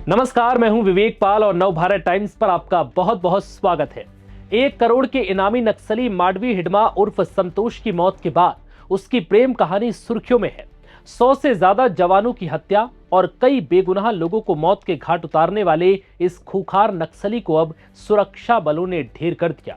नमस्कार, मैं हूं विवेक पाल और नवभारत टाइम्स पर आपका बहुत बहुत स्वागत है। 1 करोड़ के इनामी नक्सली माडवी हिडमा उर्फ संतोष की मौत के बाद उसकी प्रेम कहानी सुर्खियों में है। 100 से ज्यादा जवानों की हत्या और कई बेगुनाह लोगों को मौत के घाट उतारने वाले इस खूंखार नक्सली को अब सुरक्षा बलों ने ढेर कर दिया।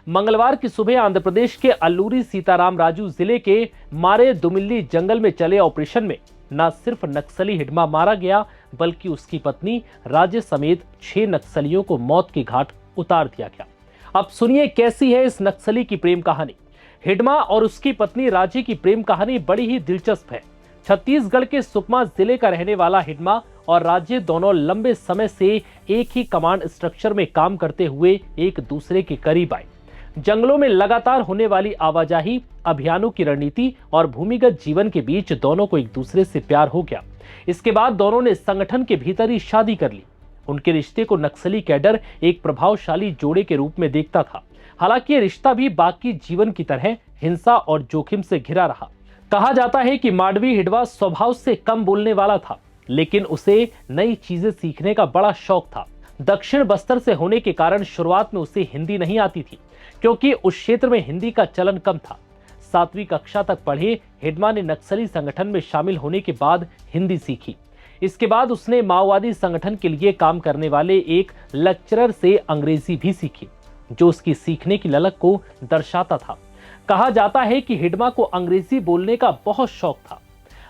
मंगलवार की सुबह आंध्र प्रदेश के अल्लूरी सीताराम राजू जिले के मारे दुमिल्ली जंगल में चले ऑपरेशन में न सिर्फ नक्सली हिडमा मारा गया, बल्कि उसकी पत्नी राजे समेत 6 नक्सलियों को मौत के घाट उतार दिया गया। अब सुनिए कैसी है इस नक्सली की प्रेम कहानी। हिडमा और उसकी पत्नी राजे की प्रेम कहानी बड़ी ही दिलचस्प है। छत्तीसगढ़ के सुकमा जिले का रहने वाला हिडमा और राजे दोनों लंबे समय से एक ही कमांड स्ट्रक्चर में काम करते हुए एक दूसरे के करीब आए। जंगलों में लगातार होने वाली आवाजाही, अभियानों की रणनीति और भूमिगत जीवन के बीच दोनों को एक दूसरे से प्यार हो गया। इसके बाद दोनों ने संगठन के भीतर ही शादी कर ली। उनके रिश्ते को नक्सली कैडर एक प्रभावशाली जोड़े के रूप में देखता था। हालांकि ये रिश्ता भी बाकी जीवन की तरह हिंसा और जोखिम से घिरा रहा। कहा जाता है कि माडवी हिडवा स्वभाव से कम बोलने वाला था, लेकिन उसे नई चीजें सीखने का बड़ा शौक था। दक्षिण बस्तर से होने के कारण शुरुआत में उसे हिंदी नहीं आती थी, क्योंकि उस क्षेत्र में हिंदी का चलन कम था। 7वीं कक्षा तक पढ़े हिडमा ने नक्सली संगठन में शामिल होने के बाद हिंदी सीखी। इसके बाद उसने माओवादी संगठन के लिए काम करने वाले एक लेक्चरर से अंग्रेजी भी सीखी, जो उसकी सीखने की ललक को दर्शाता था। कहा जाता है कि हिडमा को अंग्रेजी बोलने का बहुत शौक था।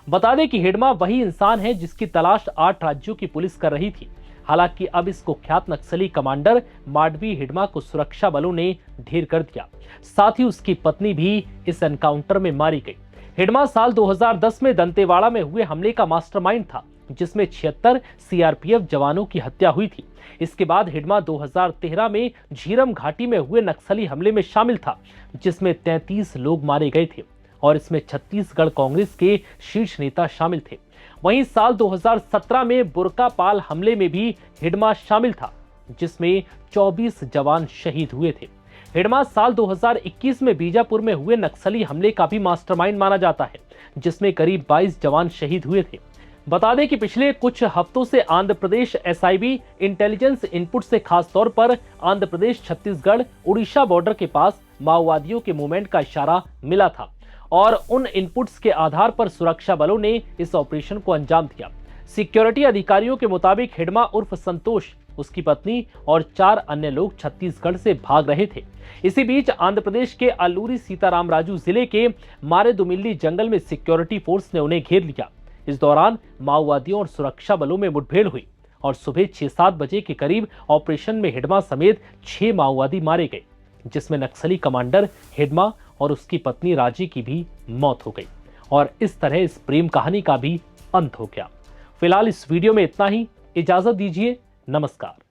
बता दें कि हिडमा वही इंसान है जिसकी तलाश 8 राज्यों की पुलिस कर रही थी। हालांकि अब इस कुख्यात नक्सली कमांडर माडवी हिडमा को सुरक्षा बलों ने ढेर कर दिया। साथ ही उसकी पत्नी भी इस एनकाउंटर में मारी गई। हिडमा साल 2010 में दंतेवाड़ा में हुए हमले का मास्टरमाइंड था, जिसमें 76 सीआरपीएफ जवानों की हत्या हुई थी। इसके बाद हिडमा 2013 में झीरम घाटी में हुए नक्सली हमले में शामिल था, जिसमें 33 लोग मारे गए थे और इसमें छत्तीसगढ़ कांग्रेस के शीर्ष नेता शामिल थे। वहीं साल 2017 में बुरकापाल हमले में भी हिडमा शामिल था, जिसमें 24 जवान शहीद हुए थे। हिडमा साल 2021 में बीजापुर में हुए नक्सली हमले का भी मास्टरमाइंड माना जाता है, जिसमें करीब 22 जवान शहीद हुए थे। बता दें कि पिछले कुछ हफ्तों से Andhra Pradesh SIB intelligence input से खास तौर पर आंध्र प्रदेश, छत्तीसगढ़, उड़ीसा बॉर्डर के पास माओवादियों के मूवमेंट का इशारा मिला था और उन इनपुट्स के आधार पर सुरक्षा बलों ने इस ऑपरेशन को अंजाम दिया। सिक्योरिटी अधिकारियों के मुताबिक हिडमा उर्फ संतोष, उसकी पत्नी और 4 अन्य लोग छत्तीसगढ़ से भाग रहे थे। इसी बीच आंध्र प्रदेश के अल्लूरी सीताराम राजू जिले के मारे दुमिल्ली जंगल में सिक्योरिटी फोर्स ने उन्हें घेर लिया। इस दौरान माओवादियों और सुरक्षा बलों में मुठभेड़ हुई और सुबह 6-7 बजे के करीब ऑपरेशन में हिडमा समेत 6 माओवादी मारे गए, जिसमें नक्सली कमांडर हिडमा और उसकी पत्नी राजी की भी मौत हो गई और इस तरह इस प्रेम कहानी का भी अंत हो गया। फिलहाल इस वीडियो में इतना ही। इजाजत दीजिए। नमस्कार।